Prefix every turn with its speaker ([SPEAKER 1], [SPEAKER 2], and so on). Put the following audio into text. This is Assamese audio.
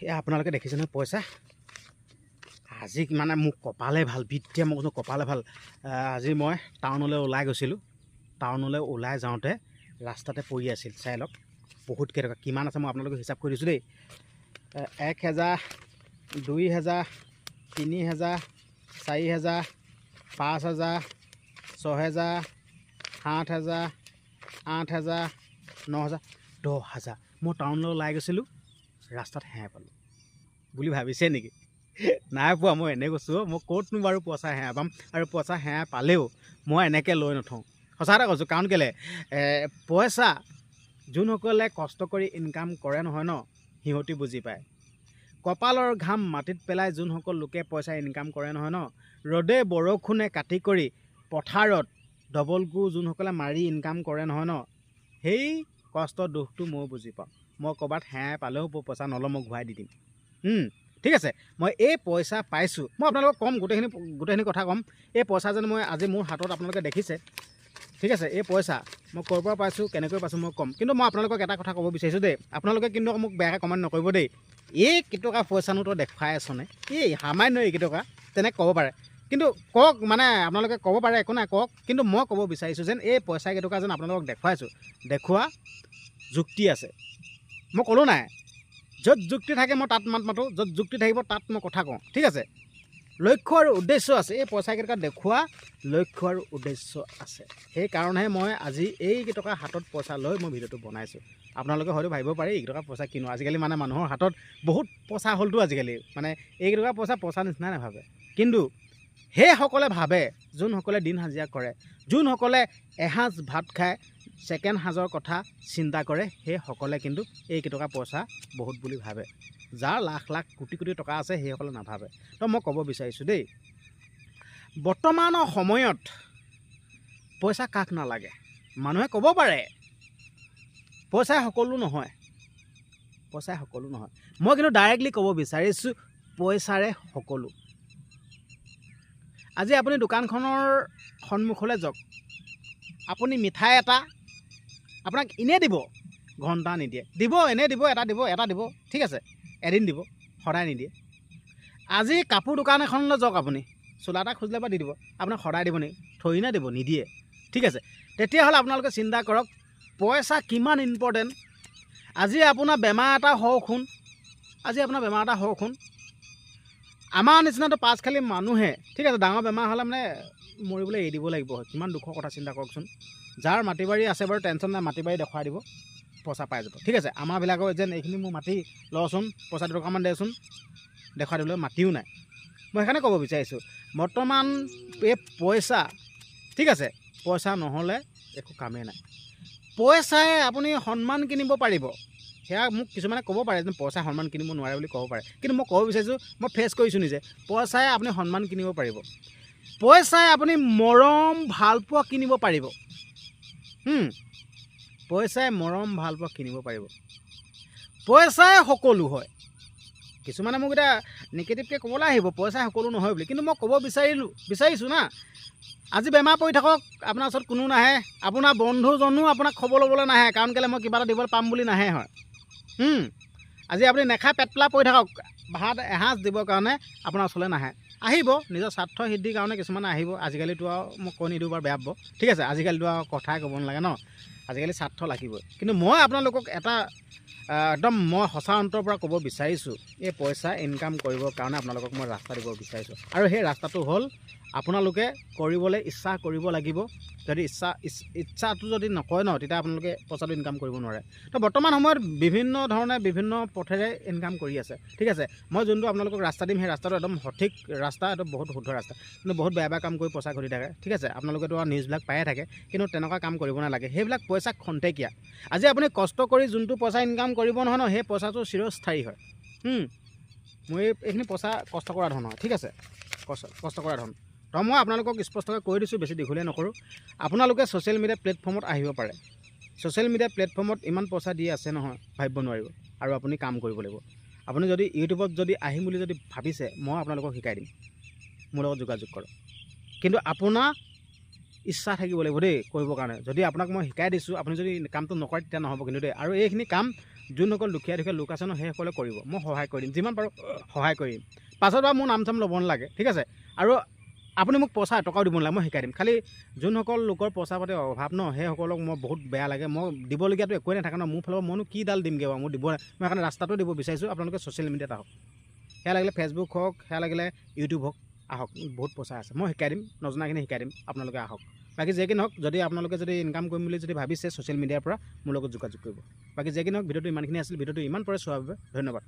[SPEAKER 1] এয়া আপোনালোকে দেখিছে নহয় পইচা আজি মানে মোক কপালে ভাল বিদ্যা মোক কপালে ভাল আজি মই টাউনলৈ ওলাই গৈছিলোঁ টাউনলৈ ওলাই যাওঁতে ৰাস্তাতে পৰি আছিল চাই লওক বহুত কেইটকা কিমান আছে মই আপোনালোকক হিচাপ কৰি দিছোঁ দেই 1000 2000 3000 4000 5000 6000 7000 8000 9000 10000 মই টাউনলৈ ওলাই গৈছিলোঁ ৰাস্তাত হেৰাই পালোঁ বুলি ভাবিছে নেকি নাই পোৱা মই এনে কৈছোঁ মই ক'তনো বাৰু পইচা হেৰাই পাম আৰু পইচা হেৰাই পালেও মই এনেকৈ লৈ নথওঁ সঁচা কথা কৈছোঁ কাৰণ কেলৈ পইচা যোনসকলে কষ্ট কৰি ইনকাম কৰে নহয় ন সিহঁতি বুজি পায় কপালৰ ঘাম মাটিত পেলাই যোনসকল লোকে পইচা ইনকাম কৰে নহয় ন ৰ'দে বৰষুণে কাটি কৰি পথাৰত ডবল গু যোনসকলে মাৰি ইনকাম কৰে নহয় ন সেই কষ্টৰ দুখটো মই বুজি পাওঁ মই ক'ৰবাত হেৰাই পালেও পইচা নলওঁ মই ঘূৰাই দি দিম ঠিক আছে মই এই পইচা পাইছোঁ মই আপোনালোকক ক'ম গোটেইখিনি কথা ক'ম এই পইচা যেন মই আজি মোৰ হাতত আপোনালোকে দেখিছে ঠিক আছে এই পইচা মই ক'ৰ পৰা পাইছোঁ কেনেকৈ পাইছোঁ মই ক'ম কিন্তু মই আপোনালোকক এটা কথা ক'ব বিচাৰিছোঁ দেই আপোনালোকে কিন্তু মোক বেয়াকৈ কমেণ্ট নকৰিব দেই এই কেইটকা পইচানো তই দেখুৱাই আছনে এই সামান্য এই কেইটকা তেনেকৈ ক'ব পাৰে কিন্তু কওক মানে আপোনালোকে ক'ব পাৰে একো নাই কওক কিন্তু মই ক'ব বিচাৰিছোঁ যেন এই পইচা কেইটকা যেন আপোনালোকক দেখুৱাইছোঁ দেখুওৱা যুক্তি আছে মই ক'লোঁ নাই য'ত যুক্তি থাকে মই তাত মাত মাতোঁ য'ত যুক্তি থাকিব তাত মই কথা কওঁ ঠিক আছে লক্ষ্য আৰু উদ্দেশ্য আছে এই পইচা কেইটকা দেখুওৱা লক্ষ্য আৰু উদ্দেশ্য আছে সেইকাৰণেহে মই আজি এই কেইটকা হাতত পইচা লৈ মই ভিডিঅ'টো বনাইছোঁ আপোনালোকে হয়তো ভাবিব পাৰে এইকেইটকা পইচা কিনো আজিকালি মানে মানুহৰ হাতত বহুত পইচা হ'লতো আজিকালি মানে এইকেইটকা পইচা নিচিনাই নাভাবে কিন্তু সেইসকলে ভাবে যোনসকলে দিন হাজিৰা কৰে যোনসকলে এসাঁজ ভাত খায় ছেকেণ্ড সাঁজৰ কথা চিন্তা কৰে সেইসকলে কিন্তু এই কেইটকা পইচা বহুত বুলি ভাবে যাৰ লাখ লাখ কোটি কোটি টকা আছে সেইসকলে নাভাবে তো মই ক'ব বিচাৰিছোঁ দেই বৰ্তমানৰ সময়ত পইচা কাক নালাগে মানুহে ক'ব পাৰে পইচাই সকলো নহয় মই কিন্তু ডাইৰেক্টলি ক'ব বিচাৰিছোঁ পইচাৰে সকলো আজি আপুনি দোকানখনৰ সন্মুখলৈ যাওক আপুনি মিঠাই এটা আপোনাক এনেই দিব ঘণ্টা নিদিয়ে দিব এনেই দিব এটা দিব ঠিক আছে এদিন দিব সদায় নিদিয়ে আজি কাপোৰ দোকান এখনলৈ যাওক আপুনি চোলা এটা খুজিলে বা দি দিব আপোনাক সদায় দিব নেকি থৈ না দিব নিদিয়ে ঠিক আছে তেতিয়াহ'লে আপোনালোকে চিন্তা কৰক পইচা কিমান ইম্পৰ্টেণ্ট আজি আপোনাৰ বেমাৰ এটা হওক শুন আমাৰ নিচিনাটো পাঁচখালি মানুহে ঠিক আছে ডাঙৰ বেমাৰ হ'লে মানে মৰিবলৈ এৰি দিব লাগিব কিমান দুখৰ কথা চিন্তা কৰকচোন যাৰ মাটি বাৰী আছে বাৰু টেনশ্যন নাই মাটি বাৰী দেখুৱাই দিব পইচা পাই যাব ঠিক আছে আমাৰবিলাকৰ যেন এইখিনি মোৰ মাটি লচোন পইচা দুটকামান দেচোন দেখুৱাই দিবলৈ মাটিও নাই মই সেইকাৰণে ক'ব বিচাৰিছোঁ বৰ্তমান এই পইচা ঠিক আছে পইচা নহ'লে একো কামেই নাই পইচাই আপুনি সন্মান কিনিব পাৰিব সেয়া মোক কিছুমানে ক'ব পাৰে যে পইচাই সন্মান কিনিব নোৱাৰে বুলি ক'ব পাৰে কিন্তু মই ক'ব বিচাৰিছোঁ মই ফেচ কৰিছোঁ নিজে পইচাই আপুনি সন্মান কিনিব পাৰিব পইচাই আপুনি মৰম ভালপোৱা কিনিব পাৰিব পইচাই মৰম ভালপোৱা কিনিব পাৰিব পইচাই সকলো হয় কিছুমানে মোক এতিয়া নিগেটিভকৈ ক'বলৈ আহিব পইচাই সকলো নহয় বুলি কিন্তু মই ক'ব বিচাৰিছোঁ না আজি বেমাৰ পৰি থাকক আপোনাৰ ওচৰত কোনো নাহে আপোনাৰ বন্ধুজনো আপোনাক খবৰ ল'বলৈ নাহে কাৰণ কেলৈ মই কিবা এটা দিবলৈ পাম বুলি নাহে হয় আজি আপুনি নেখাই পেটলা পৰি থাকক ভাত এসাঁজ দিবৰ কাৰণে আপোনাৰ ওচৰলৈ নাহে আহিব নিজৰ স্বাৰ্থ সিদ্ধিৰ কাৰণে কিছুমানে আহিব আজিকালিতো আৰু মই কৈ নিদিওঁ বাৰু বেয়া পাব ঠিক আছে আজিকালিতো আৰু কথাই ক'ব নালাগে ন আজিকালি স্বাৰ্থ লাগিবই কিন্তু মই আপোনালোকক এটা একদম মই সঁচা অন্তৰৰ পৰা ক'ব বিচাৰিছোঁ এই পইচা ইনকাম কৰিবৰ কাৰণে আপোনালোকক মই ৰাস্তা দিব বিচাৰিছোঁ আৰু সেই ৰাস্তাটো হ'ল আপোনালোকে কৰিবলৈ ইচ্ছা কৰিব লাগিব যদি ইচ্ছাটো যদি নকৰে ন তেতিয়া আপোনালোকে পইচাটো ইনকাম কৰিব নোৱাৰে তো বৰ্তমান সময়ত বিভিন্ন ধৰণে বিভিন্ন পথেৰে ইনকাম কৰি আছে ঠিক আছে মই যোনটো আপোনালোকক ৰাস্তা দিম সেই ৰাস্তাটো একদম সঠিক ৰাস্তা এইটো বহুত শুদ্ধ ৰাস্তা কিন্তু বহুত বেয়া কাম কৰি পইচা ঘটি থাকে ঠিক আছে আপোনালোকেতো আৰু নিউজবিলাক পায়ে থাকে কিন্তু তেনেকুৱা কাম কৰিব নালাগে সেইবিলাক পইচা খন্তেকীয়া আজি আপুনি কষ্ট কৰি যোনটো পইচা ইনকাম কৰিব নহয় ন সেই পইচাটো চিৰস্থায়ী হয় মই এইখিনি পইচা কষ্ট কৰা ধন হয় ঠিক আছে কষ্ট কৰা ধন তো মই আপোনালোকক স্পষ্টকৈ কৈ দিছোঁ বেছি দীঘলীয়া নকৰোঁ আপোনালোকে ছ'চিয়েল মিডিয়া প্লেটফৰ্মত আহিব পাৰে ছ'চিয়েল মিডিয়া প্লেটফৰ্মত ইমান পইচা দি আছে নহয় ভাবিব নোৱাৰিব আৰু আপুনি কাম কৰিব লাগিব আপুনি যদি ইউটিউবত যদি আহিম বুলি যদি ভাবিছে মই আপোনালোকক শিকাই দিম মোৰ লগত যোগাযোগ কৰক কিন্তু আপোনাৰ ইচ্ছা থাকিব লাগিব দেই কৰিবৰ কাৰণে যদি আপোনাক মই শিকাই দিছোঁ আপুনি যদি কামটো নকৰে তেতিয়া নহ'ব কিন্তু দেই আৰু এইখিনি কাম যোনসকল দুখীয়া লোক আছে ন সেইসকলে কৰিব মই সহায় কৰি দিম যিমান পাৰোঁ সহায় কৰিম পাছত বাৰু মোৰ নাম চাম ল'ব নালাগে ঠিক আছে আৰু আপুনি মোক পইচা এটকাও দিব নালাগে মই শিকাই দিম খালি যোনসকল লোকৰ পইচা পাতি অভাৱ ন সেইসকলক মই বহুত বেয়া লাগে মই দিবলগীয়াটো একোৱেই নাথাকে ন মোৰ ফালৰ পৰা মইনো কিডাল দিমগৈ বাৰু মই দিব মই সেইকাৰণে ৰাস্তাটো দিব বিচাৰিছোঁ আপোনালোকে ছ'চিয়েল মিডিয়াত আহক সেয়া লাগিলে ফেচবুক হওক সেয়া লাগিলে ইউটিউব হওক আহক বহুত পইচা আছে মই শিকাই দিম নজনাখিনি শিকাই দিম আপোনালোকে আহক বাকী যে কি নহওক যদি আপোনালোকে যদি ইনকাম কৰিম বুলি যদি ভাবিছে ছ'চিয়েল মিডিয়াৰ পৰা মোৰ লগত যোগাযোগ কৰিব বাকী যে কি নহওক ভিডিঅ'টো ইমানখিনি আছিল ভিডিঅ'টো ইমান পৰে চোৱাৰ বাবে ধন্যবাদ